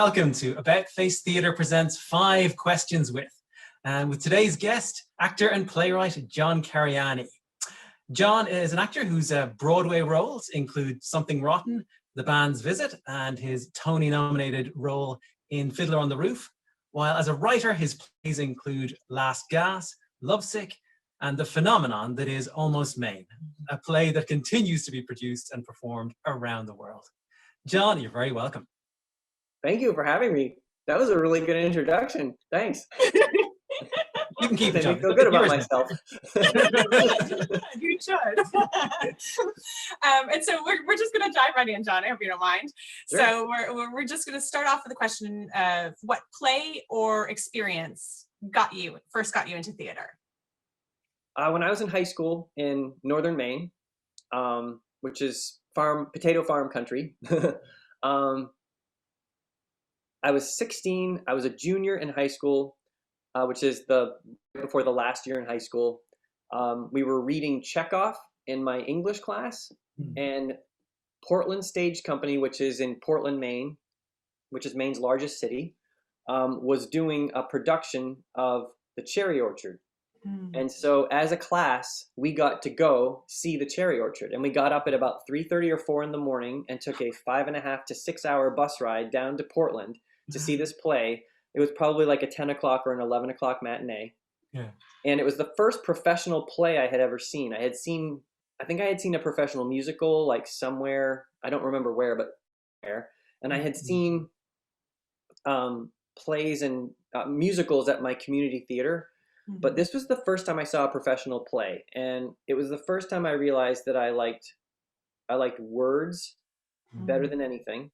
welcome to About Face Theatre presents 5 Questions With. And with today's guest, actor and playwright John Cariani. John is an actor whose Broadway roles include Something Rotten, The Band's Visit, and his Tony-nominated role in Fiddler on the Roof. While as a writer, his plays include Last Gas, Lovesick, and the phenomenon that is Almost Maine, a play that continues to be produced and performed around the world. John, you're very welcome. Thank you for having me. That was a really good introduction. Thanks. You can keep it, John. I feel good about myself. You should. And so we're just going to dive right in, John. I hope you don't mind. Sure. So we're just going to start off with a question of what play or experience first got you into theater? When I was in high school in northern Maine, which is potato farm country, I was 16. I was a junior in high school, which is before the last year in high school. We were reading Chekhov in my English class, and Portland Stage Company, which is in Portland, Maine, which is Maine's largest city, was doing a production of The Cherry Orchard. And so as a class, we got to go see The Cherry Orchard. And we got up at about 3:30 or 4 in the morning and took a 5.5 to 6 hour bus ride down to Portland to see this play. It was probably like a 10 o'clock or an 11 o'clock matinee. Yeah. And it was the first professional play I had ever seen. I think I had seen a professional musical like somewhere, I don't remember where, but where. And I had seen plays and musicals at my community theater. But this was the first time I saw a professional play, and it was the first time I realized that I liked words better than anything.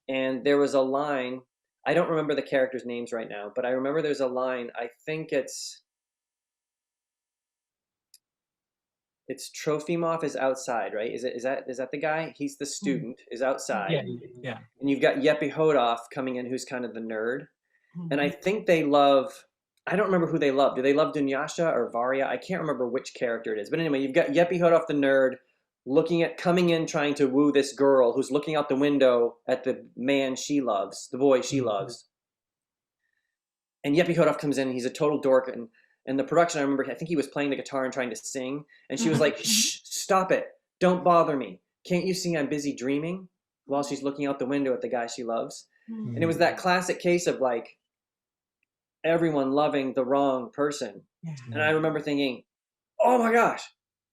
And there was a line, I don't remember the characters' names right now, but I remember there's a line, I think it's Trofimov is outside, right? Is that the guy? He's the student, is outside. Yeah. And you've got Yepi Hodov coming in, who's kind of the nerd. And I think they love, I don't remember who they love. Do they love Dunyasha or Varya? I can't remember which character it is. But anyway, you've got Yepi Hodov, the nerd, coming in, trying to woo this girl who's looking out the window at the man she loves, the boy she loves. And Yepi Hodov comes in, and he's a total dork. And the production, I remember, I think he was playing the guitar and trying to sing. And she was like, shh, stop it. Don't bother me. Can't you see I'm busy dreaming? While she's looking out the window at the guy she loves. And it was that classic case of like, everyone loving the wrong person. And I remember thinking, oh my gosh,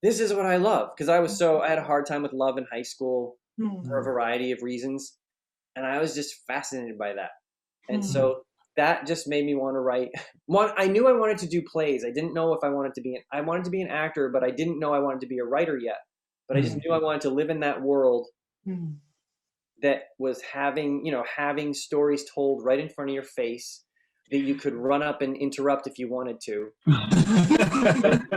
this is what I love. Because I had a hard time with love in high school for a variety of reasons. And I was just fascinated by that. And so that just made me want to write. I knew I wanted to do plays. I didn't know if I wanted to be an actor, but I didn't know I wanted to be a writer yet. But I just knew I wanted to live in that world that was having stories told right in front of your face, that you could run up and interrupt if you wanted to.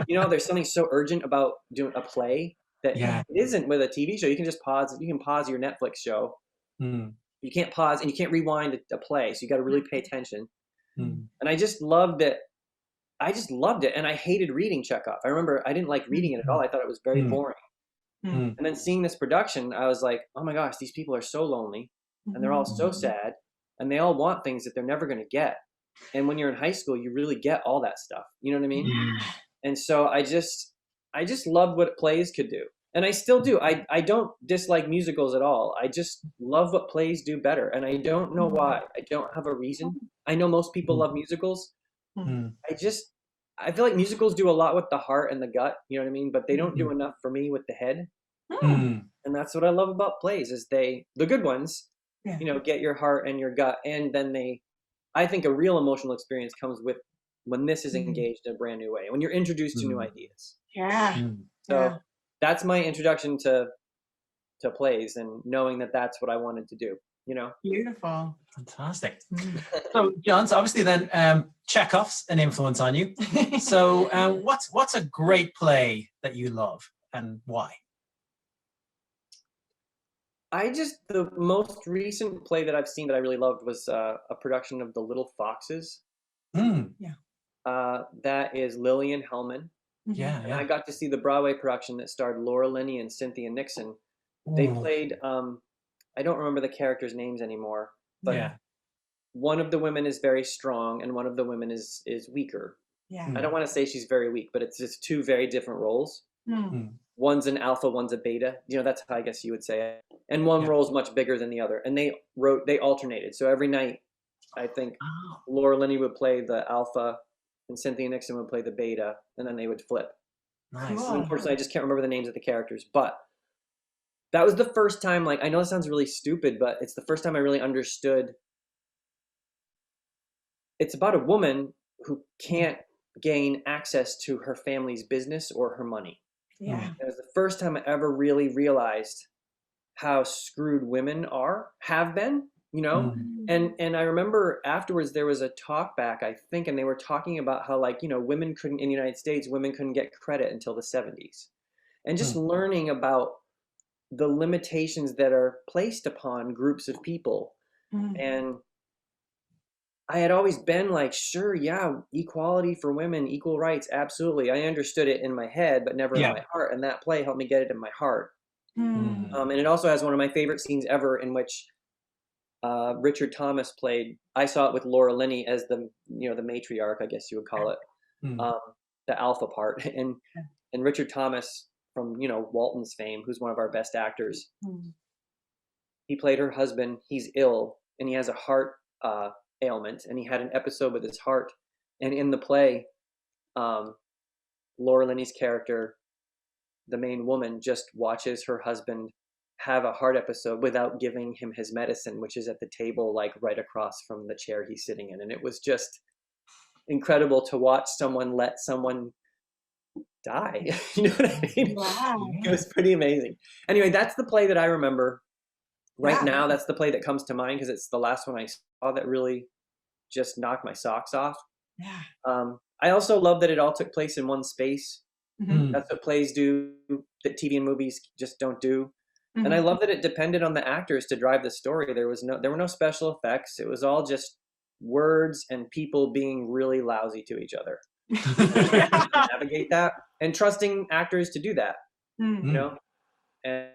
There's something so urgent about doing a play that it isn't with a TV show. You can just pause. You can pause your Netflix show. You can't pause and you can't rewind a play. So you got to really pay attention. And I just loved it. And I hated reading Chekhov. I remember I didn't like reading it at all. I thought it was very boring. And then seeing this production, I was like, oh my gosh, these people are so lonely and they're all so sad and they all want things that they're never going to get. And when you're in high school, you really get all that stuff. You know what I mean? And so I just loved what plays could do. And I still do. I don't dislike musicals at all. I just love what plays do better. And I don't know why. I don't have a reason. I know most people love musicals. I feel like musicals do a lot with the heart and the gut. You know what I mean? But they don't do enough for me with the head. And that's what I love about plays is the good ones, get your heart and your gut. And then I think a real emotional experience comes with when this is engaged in a brand new way, when you're introduced to new ideas. So that's my introduction to plays and knowing that that's what I wanted to do, Beautiful. Fantastic. So, John, obviously then Chekhov's an influence on you. So what's a great play that you love and why? The most recent play that I've seen that I really loved was a production of The Little Foxes. That is Lillian Hellman. And I got to see the Broadway production that starred Laura Linney and Cynthia Nixon. They played, I don't remember the characters' names anymore, but one of the women is very strong and one of the women is weaker. Yeah. I don't want to say she's very weak, but it's just two very different roles. One's an alpha, one's a beta. That's how I guess you would say it. And one role is much bigger than the other. And they alternated. So every night, I think Laura Linney would play the alpha and Cynthia Nixon would play the beta, and then they would flip. Nice. Cool. Unfortunately, I just can't remember the names of the characters, but that was the first time, I know it sounds really stupid, but it's the first time I really understood. It's about a woman who can't gain access to her family's business or her money. Yeah. It was the first time I ever really realized how screwed women have been, and I remember afterwards there was a talk back, I think, and they were talking about how women couldn't, in the United States, women couldn't get credit until the 70s. And just learning about the limitations that are placed upon groups of people. And I had always been sure, yeah, equality for women, equal rights, absolutely. I understood it in my head, but never in my heart. And that play helped me get it in my heart. And it also has one of my favorite scenes ever in which Richard Thomas played. I saw it with Laura Linney as the matriarch, I guess you would call it, the alpha part. And Richard Thomas from, Walton's fame, who's one of our best actors, he played her husband. He's ill and he has a heart ailment, and he had an episode with his heart. And in the play, Laura Linney's character, the main woman, just watches her husband have a heart episode without giving him his medicine, which is at the table right across from the chair he's sitting in. And it was just incredible to watch someone let someone die. You know what I mean? Wow. It was pretty amazing. Anyway, that's the play that I remember right now. That's the play that comes to mind because it's the last one I saw that really just knocked my socks off. Yeah. I also love that it all took place in one space. Mm-hmm. That's what plays do that TV and movies just don't do. Mm-hmm. And I love that it depended on the actors to drive the story. There were no special effects. It was all just words and people being really lousy to each other. Navigate that and trusting actors to do that. Mm-hmm. And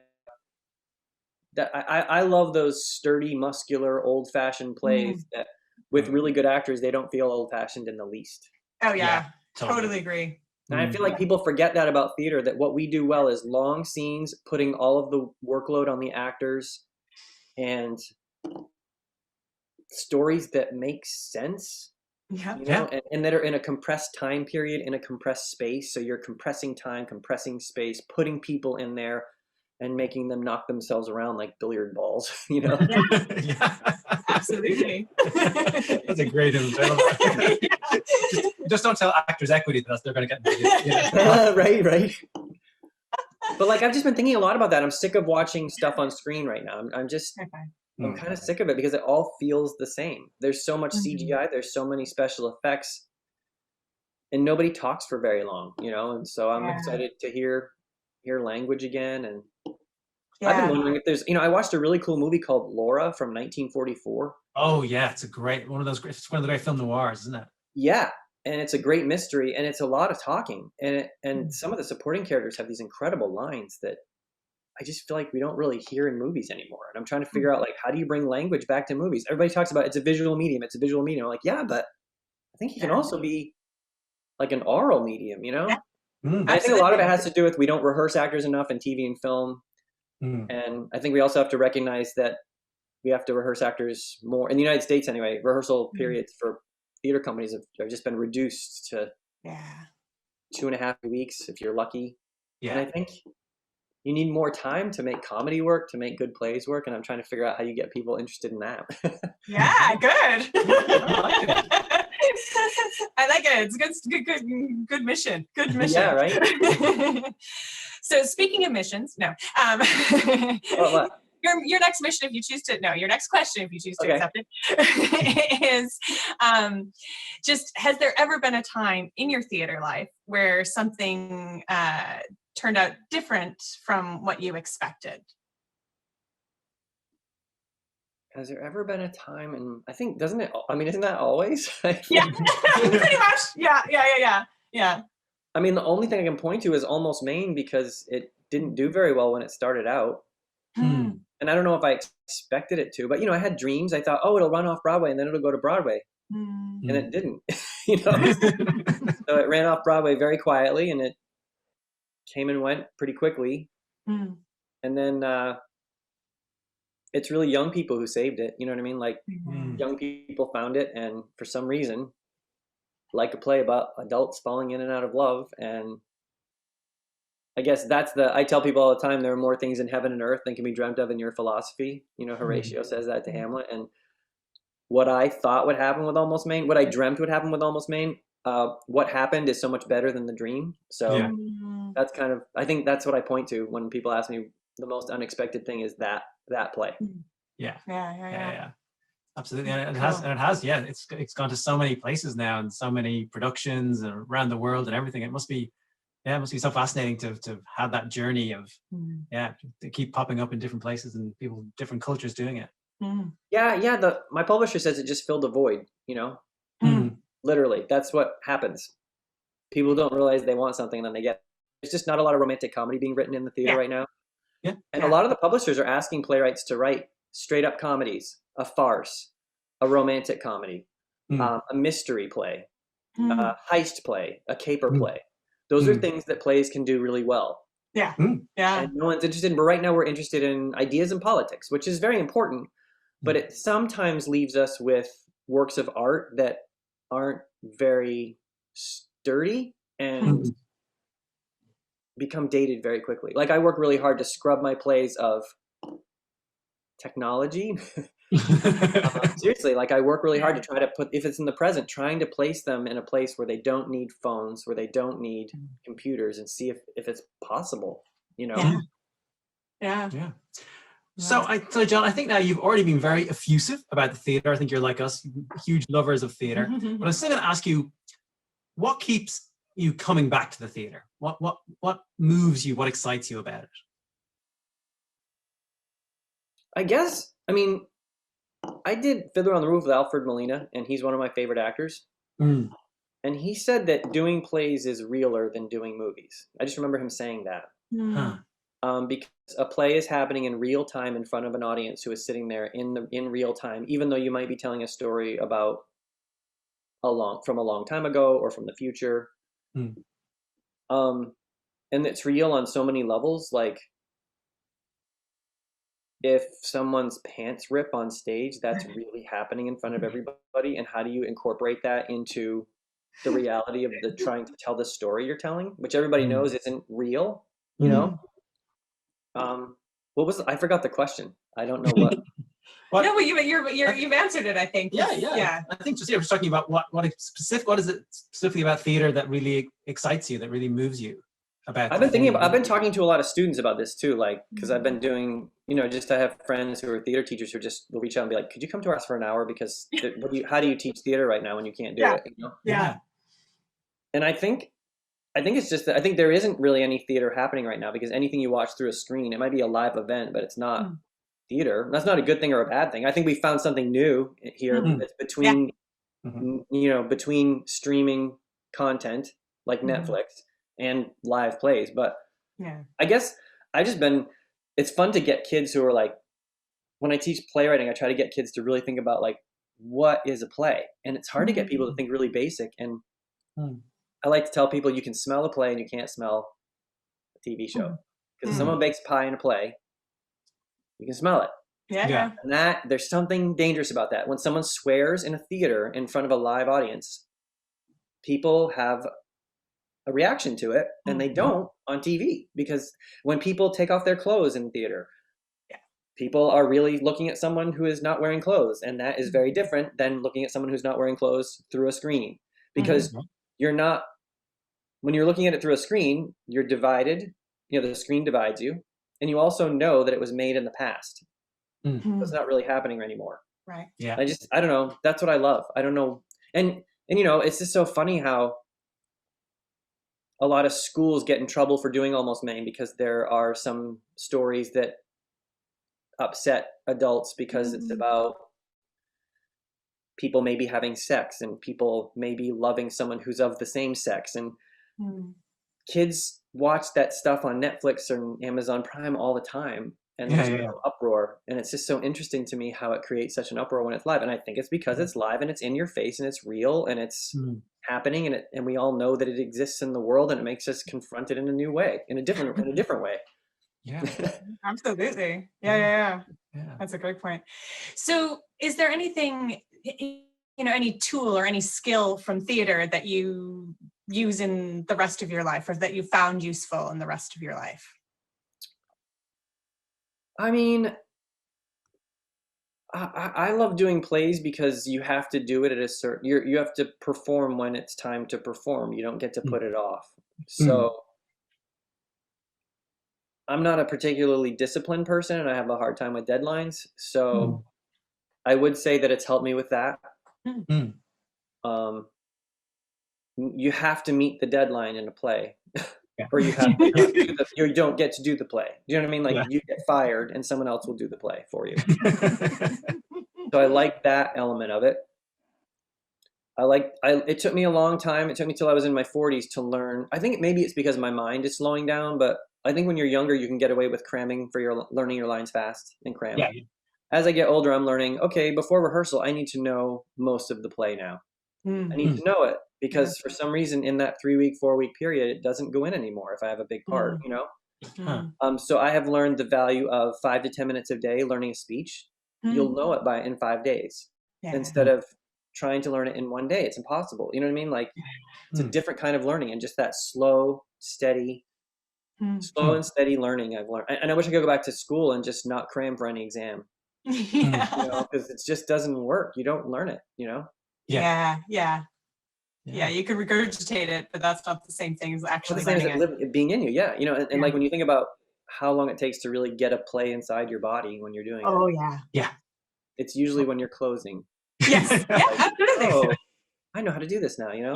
that I love those sturdy, muscular, old-fashioned plays that with really good actors, they don't feel old-fashioned in the least. Oh yeah, totally agree. And I feel like people forget that about theater, that what we do well is long scenes, putting all of the workload on the actors, and stories that make sense. And that are in a compressed time period, in a compressed space. So you're compressing time, compressing space, putting people in there and making them knock themselves around like billiard balls, Absolutely. That's a great image. Just don't tell actors equity that they're going to get. Right. But I've just been thinking a lot about that. I'm sick of watching stuff on screen right now. I'm kind of sick of it because it all feels the same. There's so much CGI. There's so many special effects, and nobody talks for very long, And so I'm excited to hear language again. And I've been wondering if there's, I watched a really cool movie called Laura from 1944. Oh yeah, it's it's one of the great film noirs, isn't it? Yeah, and it's a great mystery, and it's a lot of talking, and some of the supporting characters have these incredible lines that I just feel like we don't really hear in movies anymore. And I'm trying to figure out how do you bring language back to movies? Everybody talks about it's a visual medium. I'm like, yeah, but I think it can also be like an oral medium, Yeah. I think a lot of it has to do with we don't rehearse actors enough in TV and film. And I think we also have to recognize that we have to rehearse actors more. In the United States anyway, rehearsal periods for theater companies have just been reduced to 2.5 weeks if you're lucky. Yeah. And I think you need more time to make comedy work, to make good plays work. And I'm trying to figure out how you get people interested in that. Yeah, good. I like it. It's good mission. Good mission. Yeah, right. So speaking of missions, no. What? Your next mission, if you choose to, your next question, if you choose to accept it, is just, has there ever been a time in your theater life where something turned out different from what you expected? Has there ever been a time, and I think, doesn't it, isn't that always? Yeah, pretty much. Yeah. I mean, the only thing I can point to is Almost Maine, because it didn't do very well when it started out. And I don't know if I expected it to, but I had dreams. I thought, oh, it'll run off Broadway and then it'll go to Broadway. And it didn't, So it ran off Broadway very quietly, and it came and went pretty quickly. And then it's really young people who saved it. You know what I mean? Like young people found it, and for some reason, like a play about adults falling in and out of love. And I guess I tell people all the time, there are more things in heaven and earth than can be dreamt of in your philosophy. Horatio says that to Hamlet. And what I thought would happen with Almost Maine, what I dreamt would happen with Almost Maine, what happened is so much better than the dream. So that's I think that's what I point to when people ask me the most unexpected thing is that play. Yeah. Absolutely. And it has, it's gone to so many places now and so many productions around the world and everything. It must be so fascinating to have that journey of, to keep popping up in different places and people, different cultures doing it. My publisher says it just filled a void, literally. That's what happens. People don't realize they want something and then they get, there's just not a lot of romantic comedy being written in the theater right now. And a lot of the publishers are asking playwrights to write straight up comedies, a farce, a romantic comedy, a mystery play, a heist play, a caper play. Those are things that plays can do really well. And no one's interested in, but right now we're interested in ideas and politics, which is very important, but it sometimes leaves us with works of art that aren't very sturdy and become dated very quickly. Like I work really hard to scrub my plays of technology. Seriously, like I work really hard to try to put, if it's in the present, trying to place them in a place where they don't need phones, where they don't need computers, and see if it's possible, So John, I think now you've already been very effusive about the theater. I think you're like us, huge lovers of theater. But I was still going to ask you, what keeps you coming back to the theater? What moves you? What excites you about it? I guess, I did Fiddler on the Roof with Alfred Molina, and he's one of my favorite actors. And he said that doing plays is realer than doing movies. I just remember him saying that. Because a play is happening in real time in front of an audience who is sitting there in real time, even though you might be telling a story about from a long time ago or from the future. And it's real on so many levels. Like if someone's pants rip on stage, that's really happening in front of everybody. And how do you incorporate that into the reality of the trying to tell the story you're telling, which everybody knows isn't real, I forgot the question. I don't know what. No, but you've answered it, I think. Yeah. I think just we're talking about what is it specifically about theater that really excites you, that really moves you about. I've been talking to a lot of students about this too, like, because I've been doing, just I have friends who are theater teachers who just will reach out and be like, could you come to us for an hour? Because how do you teach theater right now when you can't do it? And I think it's just that I think there isn't really any theater happening right now, because anything you watch through a screen, it might be a live event, but it's not theater. That's not a good thing or a bad thing. I think we found something new here that's between, between streaming content like Netflix and live plays. But I guess it's fun to get kids who are like, when I teach playwriting, I try to get kids to really think about like, what is a play? And it's hard to get people to think really basic. And I like to tell people you can smell a play and you can't smell a TV show. Because if someone bakes pie in a play, you can smell it. And there's something dangerous about that. When someone swears in a theater in front of a live audience, people have a reaction to it, and they don't on TV. Because when people take off their clothes in theater, people are really looking at someone who is not wearing clothes. And that is very different than looking at someone who's not wearing clothes through a screen. Because when you're looking at it through a screen, you're divided. The screen divides you. And you also know that it was made in the past. It's not really happening anymore. Right. Yeah. I don't know. That's what I love. I don't know. And it's just so funny how a lot of schools get in trouble for doing Almost Maine, because there are some stories that upset adults because it's about people maybe having sex and people maybe loving someone who's of the same sex. And kids watch that stuff on Netflix or Amazon Prime all the time. and there's no uproar. And it's just so interesting to me how it creates such an uproar when it's live. And I think it's because it's live and it's in your face and it's real and it's happening, and we all know that it exists in the world, and it makes us confront it in a new way, in a different way. Yeah, absolutely. Yeah. That's a great point. So is there anything, any tool or any skill from theater that you use in the rest of your life, or that you found useful in the rest of your life? I mean, I love doing plays because you have to do it at a certain, you have to perform when it's time to perform. You don't get to put it off. So I'm not a particularly disciplined person, and I have a hard time with deadlines. So I would say that it's helped me with that. You have to meet the deadline in a play. Or you have to you don't get to do the play. Do you know what I mean? Like you get fired and someone else will do the play for you. So I like that element of it. It took me a long time. It took me till I was in my 40s to learn. I think maybe it's because my mind is slowing down, but I think when you're younger, you can get away with cramming learning your lines fast and cramming. Yeah. As I get older, I'm learning, okay, before rehearsal, I need to know most of the play now. I need to know it, because for some reason in that 3-week, 4-week period, it doesn't go in anymore if I have a big part, So I have learned the value of 5 to 10 minutes a day learning a speech. You'll know it in 5 days instead of trying to learn it in 1 day. It's impossible. You know what I mean? Like it's a different kind of learning, and just that slow and steady learning I've learned. And I wish I could go back to school and just not cram for any exam. Because it just doesn't work. You don't learn it, Yeah, you can regurgitate it, but that's not the same thing as actually learning it being in you. And like when you think about how long it takes to really get a play inside your body when you're doing it. It's usually when you're closing. Yes, absolutely. Oh, I know how to do this now, I know.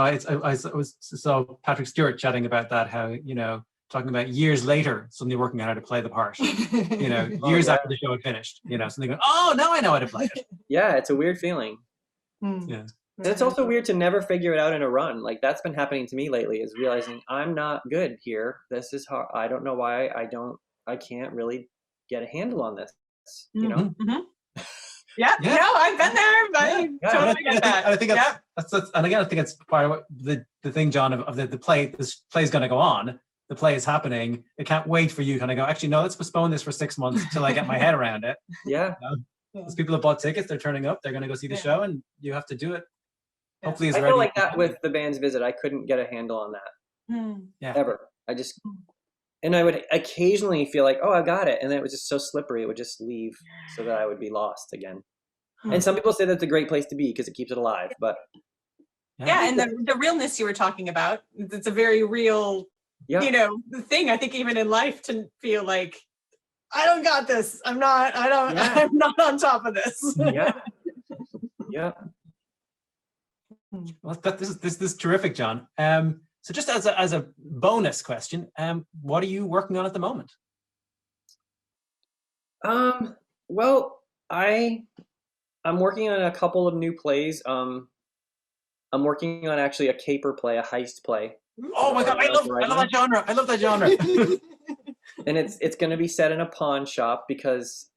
I saw Patrick Stewart chatting about that, how, talking about years later, suddenly working out how to play the part, years after the show had finished, suddenly going, oh, now I know how to play it. Yeah, it's a weird feeling. Yeah. And it's also weird to never figure it out in a run. Like that's been happening to me lately, is realizing I'm not good here. This is hard. I don't know why I can't really get a handle on this, Yeah, no, I've been there, but I totally get that. I think that's, and again, I think it's part of what the thing, John, of the play. This play is going to go on. The play is happening. I can't wait for you kind of go, actually, no, let's postpone this for 6 months until I get my head around it. Those people that bought tickets, they're turning up. They're going to go see the show, and you have to do it. Hopefully, it's ready. I feel like that with the band's visit. I couldn't get a handle on that ever. And I would occasionally feel like, oh, I got it, and then it was just so slippery. It would just leave, so that I would be lost again. And some people say that's a great place to be because it keeps it alive. But and the realness you were talking about, it's a very real, thing. I think even in life, to feel like, I don't got this. I'm not on top of this. Well, this is terrific, John. So just as a bonus question, what are you working on at the moment? Well, I'm working on a couple of new plays. I'm working on actually a caper play, a heist play. Oh my God, I love that genre. I love that genre. And it's going to be set in a pawn shop because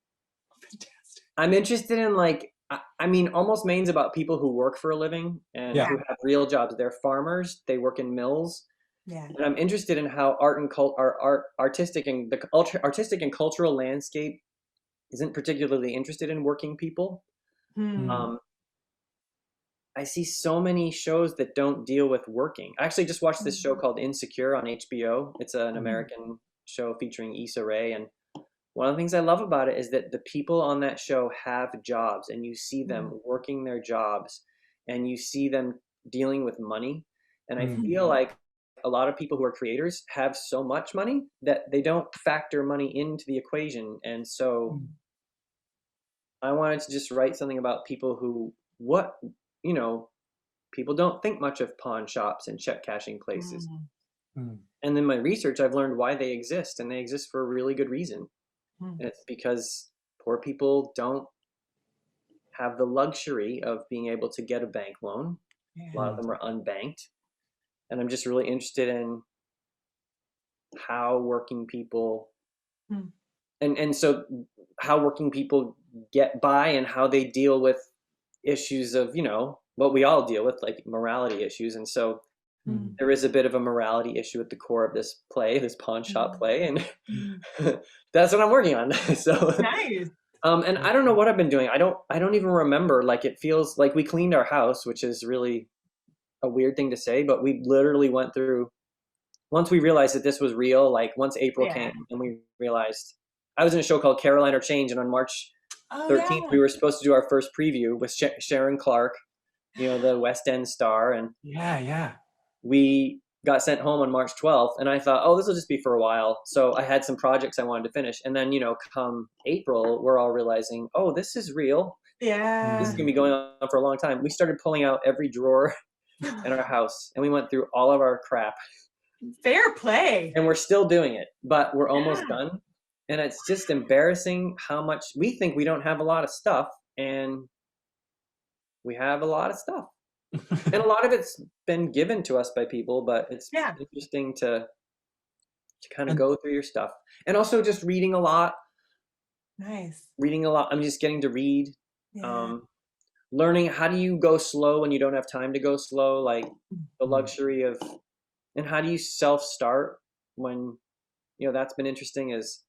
I'm interested in Almost Maine's about people who work for a living and who have real jobs. They're farmers. They work in mills. Yeah. And I'm interested in how artistic and cultural landscape isn't particularly interested in working people. I see so many shows that don't deal with working. I actually just watched this show called Insecure on HBO. It's an American show featuring Issa Rae, and one of the things I love about it is that the people on that show have jobs, and you see them working their jobs, and you see them dealing with money. And I feel like a lot of people who are creators have so much money that they don't factor money into the equation. And so I wanted to just write something about people who, people don't think much of pawn shops and check cashing places. And in my research, I've learned why they exist, and they exist for a really good reason. And it's because poor people don't have the luxury of being able to get a bank loan. A lot of them are unbanked. And I'm just really interested in how working people and so how working people get by and how they deal with issues of, what we all deal with, like morality issues. And so there is a bit of a morality issue at the core of this play, this pawn shop play, and that's what I'm working on. So nice. And I don't know what I've been doing. I don't even remember. Like, it feels like we cleaned our house, which is really a weird thing to say, but we literally went through, once we realized that this was real, like once April came and we realized, I was in a show called Caroline or Change, and on March 13th, we were supposed to do our first preview with Sharon Clark, the West End star. And we got sent home on March 12th, and I thought, oh, this will just be for a while. So I had some projects I wanted to finish. And then, come April, we're all realizing, oh, this is real. Yeah. This is going to be going on for a long time. We started pulling out every drawer in our house, and we went through all of our crap. Fair play. And we're still doing it, but we're almost done. And it's just embarrassing how much we think we don't have a lot of stuff, and we have a lot of stuff. And a lot of it's been given to us by people, but it's interesting to kind of go through your stuff. And also just reading a lot. Nice. Reading a lot. I'm just getting to read. Learning how do you go slow when you don't have time to go slow, like the luxury of, and how do you self-start when, that's been interesting is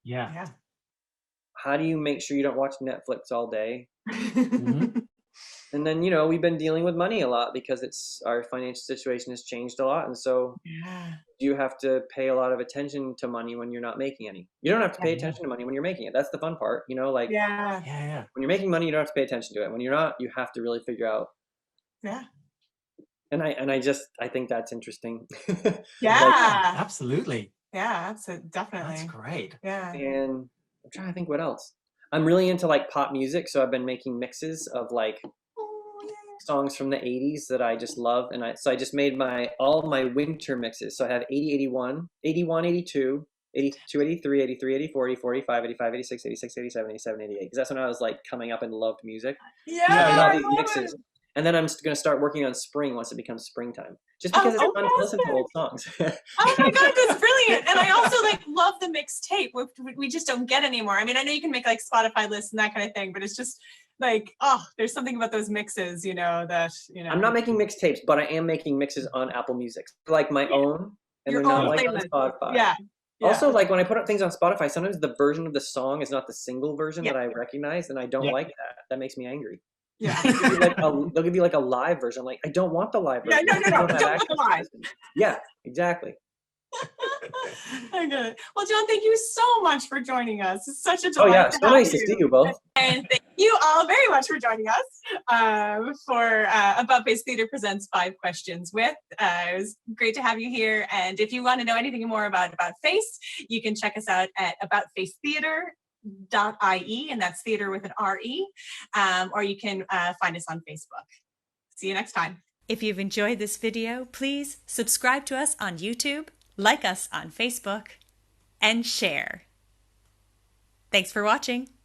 how do you make sure you don't watch Netflix all day? And then, we've been dealing with money a lot because our financial situation has changed a lot. And so you have to pay a lot of attention to money when you're not making any. You don't have to pay attention to money when you're making it. That's the fun part, when you're making money, you don't have to pay attention to it. When you're not, you have to really figure out. Yeah. And I think that's interesting. Absolutely. Yeah, definitely. That's great. Yeah. And I'm trying to think what else. I'm really into like pop music. So I've been making mixes of like songs from the 80s that I just love. And I just made all my winter mixes. So I have 80, 81, 82, 82, 83, 83, 84, 84, 85, 85, 86, 86, 87, 87, 88. Because that's when I was like coming up and loved music. Yeah, these mixes. And then I'm going to start working on spring once it becomes springtime. Just because it's fun to listen to old songs. Oh my God, that's brilliant. And I also love the mixtape, which we just don't get anymore. I mean, I know you can make like Spotify lists and that kind of thing, but it's just like, there's something about those mixes, that. I'm not making mixtapes, but I am making mixes on Apple Music. Like my own, and your they're not own like playlist. on Spotify. Yeah. Also, like when I put up things on Spotify, sometimes the version of the song is not the single version that I recognize, and I don't like that. That makes me angry. Yeah. They'll give you like a live version. I'm like, I don't want the live version. No. Don't want the live. Yeah, exactly. I get it. Well, John, thank you so much for joining us. It's such a delight. Oh yeah, so nice to see you both. And thank you all very much for joining us for AboutFACE Theater Presents 5 Questions With. It was great to have you here. And if you want to know anything more about AboutFACE, you can check us out at AboutFACEtheater.ie, and that's theater with an R-E, or you can find us on Facebook. See you next time. If you've enjoyed this video, please subscribe to us on YouTube, like us on Facebook, and share. Thanks for watching.